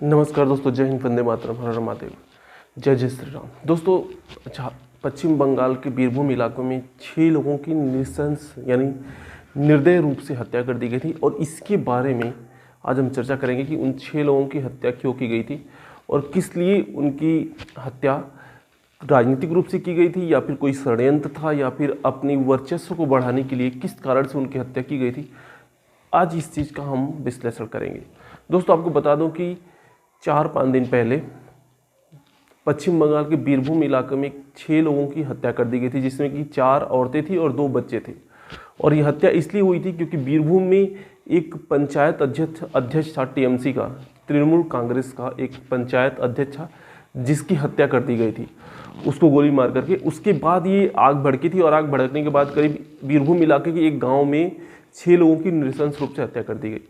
नमस्कार दोस्तों, जय हिंद, वंदे मातरम, हर हर महादेव, जय जय श्री राम। दोस्तों, अच्छा, पश्चिम बंगाल के बीरभूम इलाकों में 6 लोगों की नृशंस यानी निर्दय रूप से हत्या कर दी गई थी और इसके बारे में आज हम चर्चा करेंगे कि उन 6 लोगों की हत्या क्यों की गई थी और किस लिए उनकी हत्या राजनीतिक रूप से की गई थी या फिर कोई षड्यंत्र था या फिर अपनी वर्चस्व को बढ़ाने के लिए किस कारण से उनकी हत्या की गई थी। आज इस चीज़ का हम विश्लेषण करेंगे। दोस्तों, आपको बता दूं कि 4-5 दिन पहले पश्चिम बंगाल के बीरभूम इलाके में 6 लोगों की हत्या कर दी गई थी, जिसमें कि 4 औरतें थी और 2 बच्चे थे। और यह हत्या इसलिए हुई थी क्योंकि बीरभूम में एक पंचायत अध्यक्ष था, टीएमसी का, तृणमूल कांग्रेस का एक पंचायत अध्यक्ष था, जिसकी हत्या कर दी गई थी उसको गोली मार करके। उसके बाद ये आग भड़की थी और आग भड़कने के बाद करीब बीरभूम इलाके के एक गाँव में 6 लोगों की नृशंस रूप से हत्या कर दी गई।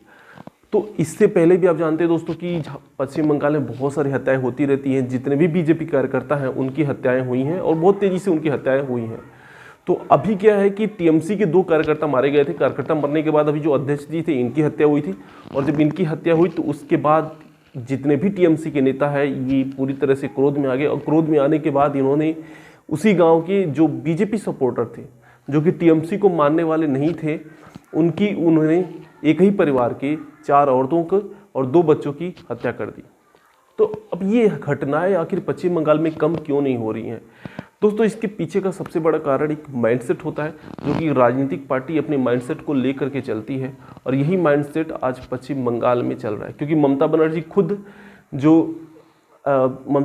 तो इससे पहले भी आप जानते हैं दोस्तों कि पश्चिम बंगाल में बहुत सारी हत्याएं होती रहती हैं। जितने भी बीजेपी कार्यकर्ता हैं उनकी हत्याएं हुई हैं और बहुत तेज़ी से उनकी हत्याएं हुई हैं। तो अभी क्या है कि टीएमसी के 2 कार्यकर्ता मारे गए थे। कार्यकर्ता मरने के बाद अभी जो अध्यक्ष जी थे, इनकी हत्या हुई थी और जब इनकी हत्या हुई तो उसके बाद जितने भी टीएमसी के नेता हैं ये पूरी तरह से क्रोध में आ गए और क्रोध में आने के बाद इन्होंने उसी गाँव के जो बीजेपी सपोर्टर थे, जो कि टीएमसी को मानने वाले नहीं थे, उन्होंने एक ही परिवार के 4 औरतों को और 2 बच्चों की हत्या कर दी। तो अब ये घटनाएं आखिर पश्चिम बंगाल में कम क्यों नहीं हो रही हैं? दोस्तों, इसके पीछे का सबसे बड़ा कारण एक माइंडसेट होता है, जो कि राजनीतिक पार्टी अपने माइंडसेट को लेकर के चलती है और यही माइंडसेट आज पश्चिम बंगाल में चल रहा है। क्योंकि ममता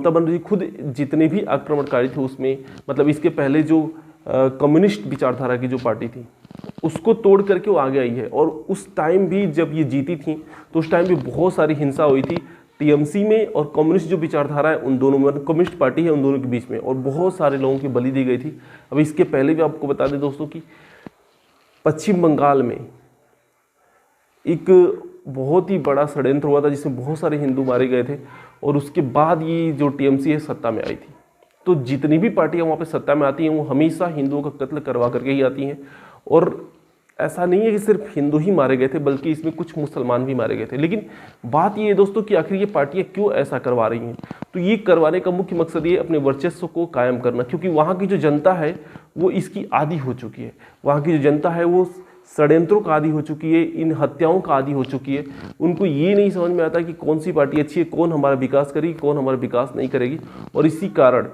बनर्जी खुद जितने भी आक्रमणकारी थे उसमें, मतलब इसके पहले जो कम्युनिस्ट विचारधारा की जो पार्टी थी उसको तोड़ करके वो आगे आई है। और उस टाइम भी जब ये जीती थी तो उस टाइम भी बहुत सारी हिंसा हुई थी टीएमसी में और कम्युनिस्ट जो विचारधारा है उन दोनों में, कम्युनिस्ट पार्टी है उन दोनों के बीच में, और बहुत सारे लोगों की बलि दी गई थी। अब इसके पहले भी आपको बता दें दोस्तों कि पश्चिम बंगाल में एक बहुत ही बड़ा षड्यंत्र हुआ था जिसमें बहुत सारे हिंदू मारे गए थे और उसके बाद ये जो टीएमसी है सत्ता में आई थी। तो जितनी भी पार्टियां वहाँ पे सत्ता में आती हैं वो हमेशा हिंदुओं का कत्ल करवा करके ही आती हैं। और ऐसा नहीं है कि सिर्फ हिंदू ही मारे गए थे, बल्कि इसमें कुछ मुसलमान भी मारे गए थे। लेकिन बात ये है दोस्तों कि आखिर ये पार्टियां क्यों ऐसा करवा रही हैं? तो ये करवाने का मुख्य मकसद ये अपने वर्चस्व को कायम करना, क्योंकि वहाँ की जो जनता है वो इसकी आदी हो चुकी है। वहाँ की जो जनता है वो षड्यंत्रों का आदी हो चुकी है, इन हत्याओं का आदी हो चुकी है। उनको ये नहीं समझ में आता कि कौन सी पार्टी अच्छी है, कौन हमारा विकास करेगी, कौन हमारा विकास नहीं करेगी। और इसी कारण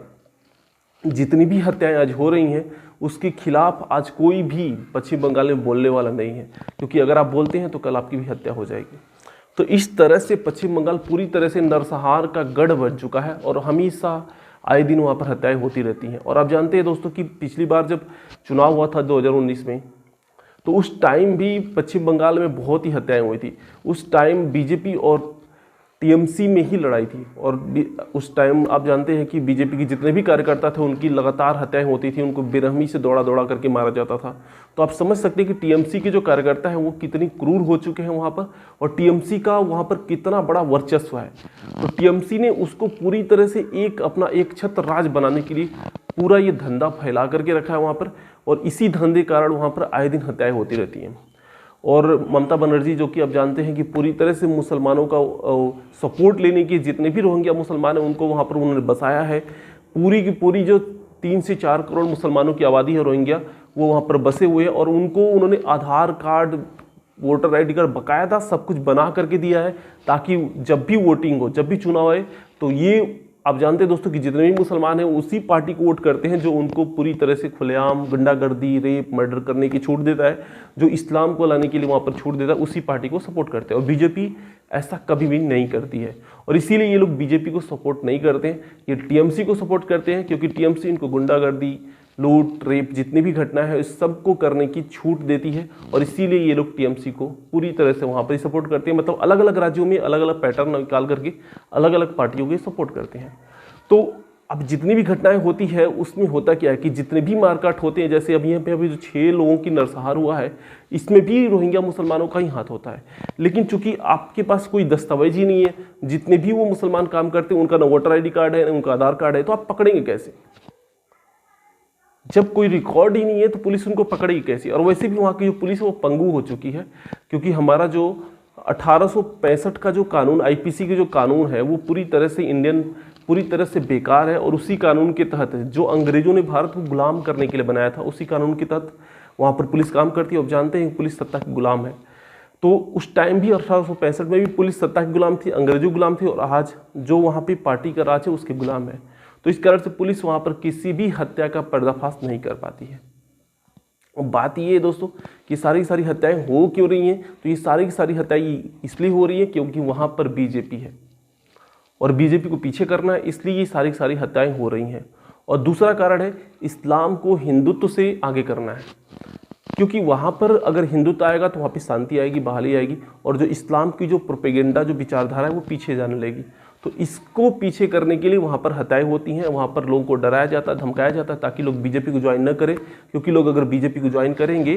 जितनी भी हत्याएं आज हो रही हैं उसके खिलाफ आज कोई भी पश्चिम बंगाल में बोलने वाला नहीं है, क्योंकि अगर आप बोलते हैं तो कल आपकी भी हत्या हो जाएगी। तो इस तरह से पश्चिम बंगाल पूरी तरह से नरसंहार का गढ़ बन चुका है और हमेशा आए दिन वहाँ पर हत्याएं होती रहती हैं। और आप जानते हैं दोस्तों कि पिछली बार जब चुनाव हुआ था 2019 में, तो उस टाइम भी पश्चिम बंगाल में बहुत ही हत्याएं हुई थी। उस टाइम बीजेपी और टीएमसी में ही लड़ाई थी और उस टाइम आप जानते हैं कि बीजेपी के जितने भी कार्यकर्ता थे उनकी लगातार हत्याएं होती थी, उनको बेरहमी से दौड़ा दौड़ा करके मारा जाता था। तो आप समझ सकते हैं कि टीएमसी के जो कार्यकर्ता हैं वो कितनी क्रूर हो चुके हैं वहाँ पर, और टीएमसी का वहाँ पर कितना बड़ा वर्चस्व है। तो टीएमसी ने उसको पूरी तरह से अपना एक छत्र राज बनाने के लिए पूरा ये धंधा फैला करके रखा है वहाँ पर, और इसी धंधे कारण वहाँ पर आए दिन हत्याएं होती रहती हैं। और ममता बनर्जी, जो कि आप जानते हैं कि पूरी तरह से मुसलमानों का सपोर्ट लेने के, जितने भी रोहिंग्या मुसलमान हैं उनको वहाँ पर उन्होंने बसाया है। पूरी की पूरी जो 3 से 4 करोड़ मुसलमानों की आबादी है रोहिंग्या, वो वहाँ पर बसे हुए हैं और उनको उन्होंने आधार कार्ड, वोटर ID कार्ड बाकायदा सब कुछ बना करके दिया है, ताकि जब भी वोटिंग हो, जब भी चुनाव आए, तो ये आप जानते हैं दोस्तों कि जितने भी मुसलमान हैं उसी पार्टी को वोट करते हैं जो उनको पूरी तरह से खुलेआम गुंडागर्दी, रेप, मर्डर करने की छूट देता है, जो इस्लाम को लाने के लिए वहाँ पर छूट देता है, उसी पार्टी को सपोर्ट करते हैं। और बीजेपी ऐसा कभी भी नहीं करती है और इसीलिए ये लोग बीजेपी को सपोर्ट नहीं करते हैं, ये टीएमसी को सपोर्ट करते हैं, क्योंकि टीएमसी इनको गुंडागर्दी, लूट, रेप, जितनी भी घटना है इस सबको करने की छूट देती है और इसीलिए ये लोग टीएमसी को पूरी तरह से वहाँ पर सपोर्ट करते हैं। मतलब अलग अलग राज्यों में अलग अलग पैटर्न निकाल करके अलग अलग पार्टियों के सपोर्ट करते हैं। तो अब जितनी भी घटनाएं होती है उसमें होता क्या है कि जितने भी मारकाट होते हैं, जैसे अभी यहाँ पे अभी जो 6 लोगों की नरसंहार हुआ है, इसमें भी रोहिंग्या मुसलमानों का ही हाथ होता है। लेकिन चूंकि आपके पास कोई दस्तावेज ही नहीं है, जितने भी वो मुसलमान काम करते हैं उनका ना वोटर ID कार्ड है ना उनका आधार कार्ड है, तो आप पकड़ेंगे कैसे? जब कोई रिकॉर्ड ही नहीं है तो पुलिस उनको पकड़ेगी कैसे? और वैसे भी वहाँ की जो पुलिस है वो पंगु हो चुकी है, क्योंकि हमारा जो 1865 का जो कानून, आईपीसी के जो कानून है वो पूरी तरह से बेकार है। और उसी कानून के तहत जो अंग्रेजों ने भारत को गुलाम करने के लिए बनाया था, उसी कानून के तहत वहाँ पर पुलिस काम करती है। अब जानते हैं पुलिस सत्ता की गुलाम है, तो उस टाइम भी 1865 में भी पुलिस सत्ता की गुलाम थी, अंग्रेजों गुलाम थी, और आज जो वहाँ पे पार्टी का राज है उसके गुलाम है। तो इस कारण से पुलिस वहाँ पर किसी भी हत्या का पर्दाफाश नहीं कर पाती है। और बात ये है दोस्तों कि सारी की सारी हत्याएं हो क्यों रही हैं, तो ये सारी की सारी हत्याएं इसलिए हो रही है क्योंकि वहाँ पर बीजेपी है और बीजेपी को पीछे करना है, इसलिए ये सारी की सारी हत्याएं हो रही हैं। और दूसरा कारण है इस्लाम को हिंदुत्व से आगे करना है, क्योंकि वहाँ पर अगर हिंदुत्व आएगा तो वहाँ पे शांति आएगी, बहाली आएगी, और जो इस्लाम की जो प्रोपेगेंडा, जो विचारधारा है वो पीछे जाने लगेगी। तो इसको पीछे करने के लिए वहाँ पर हत्याएं होती हैं, वहाँ पर लोगों को डराया जाता है, धमकाया जाता है, ताकि लोग बीजेपी को ज्वाइन न करें, क्योंकि लोग अगर बीजेपी को ज्वाइन करेंगे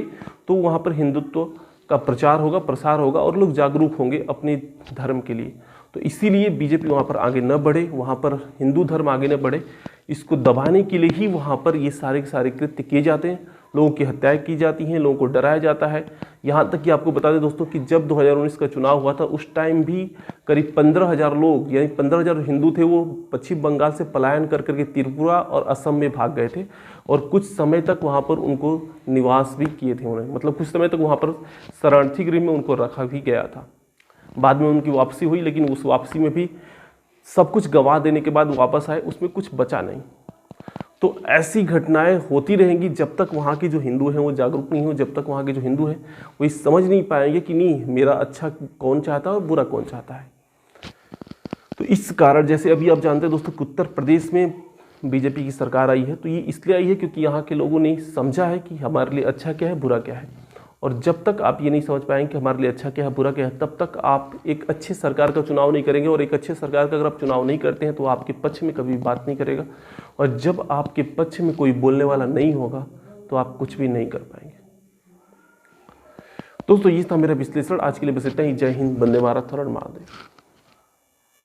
तो वहाँ पर हिंदुत्व का प्रचार होगा, प्रसार होगा, और लोग जागरूक होंगे अपने धर्म के लिए। तो इसीलिए बीजेपी वहाँ पर आगे न बढ़े, वहाँ पर हिंदू धर्म आगे न बढ़े, इसको दबाने के लिए ही वहाँ पर ये सारे के सारे कृत्य किए जाते हैं, लोगों की हत्याएं की जाती हैं, लोगों को डराया जाता है। यहाँ तक कि आपको बता दें दोस्तों कि जब 2019 का चुनाव हुआ था उस टाइम भी करीब 15,000 लोग, यानी 15,000 हिंदू थे, वो पश्चिम बंगाल से पलायन कर करके त्रिपुरा और असम में भाग गए थे, और कुछ समय तक वहाँ पर उनको निवास भी किए थे उन्हें, मतलब कुछ समय तक वहाँ पर शरणार्थी गृह में उनको रखा भी गया था। बाद में उनकी वापसी हुई, लेकिन उस वापसी में भी सब कुछ गंवा देने के बाद वापस आए, उसमें कुछ बचा नहीं। तो ऐसी घटनाएं होती रहेंगी जब तक वहाँ के जो हिंदू हैं वो जागरूक नहीं हो, जब तक वहाँ के जो हिंदू हैं वो ये समझ नहीं पाएंगे कि नहीं मेरा अच्छा कौन चाहता है और बुरा कौन चाहता है। तो इस कारण, जैसे अभी आप जानते हैं दोस्तों कि उत्तर प्रदेश में बीजेपी की सरकार आई है, तो ये इसलिए आई है क्योंकि यहाँ के लोगों ने समझा है कि हमारे लिए अच्छा क्या है, बुरा क्या है। और जब तक आप ये नहीं समझ पाएंगे कि हमारे लिए अच्छा क्या है, बुरा क्या है, तब तक आप एक अच्छे सरकार का चुनाव नहीं करेंगे। और एक अच्छे सरकार का अगर आप चुनाव नहीं करते हैं तो आपके पक्ष में कभी बात नहीं करेगा, और जब आपके पक्ष में कोई बोलने वाला नहीं होगा तो आप कुछ भी नहीं कर पाएंगे। दोस्तों ये था मेरा विश्लेषण, आज के लिए बस इतना ही। जय हिंद, वंदे भारत, हर हर महादेव।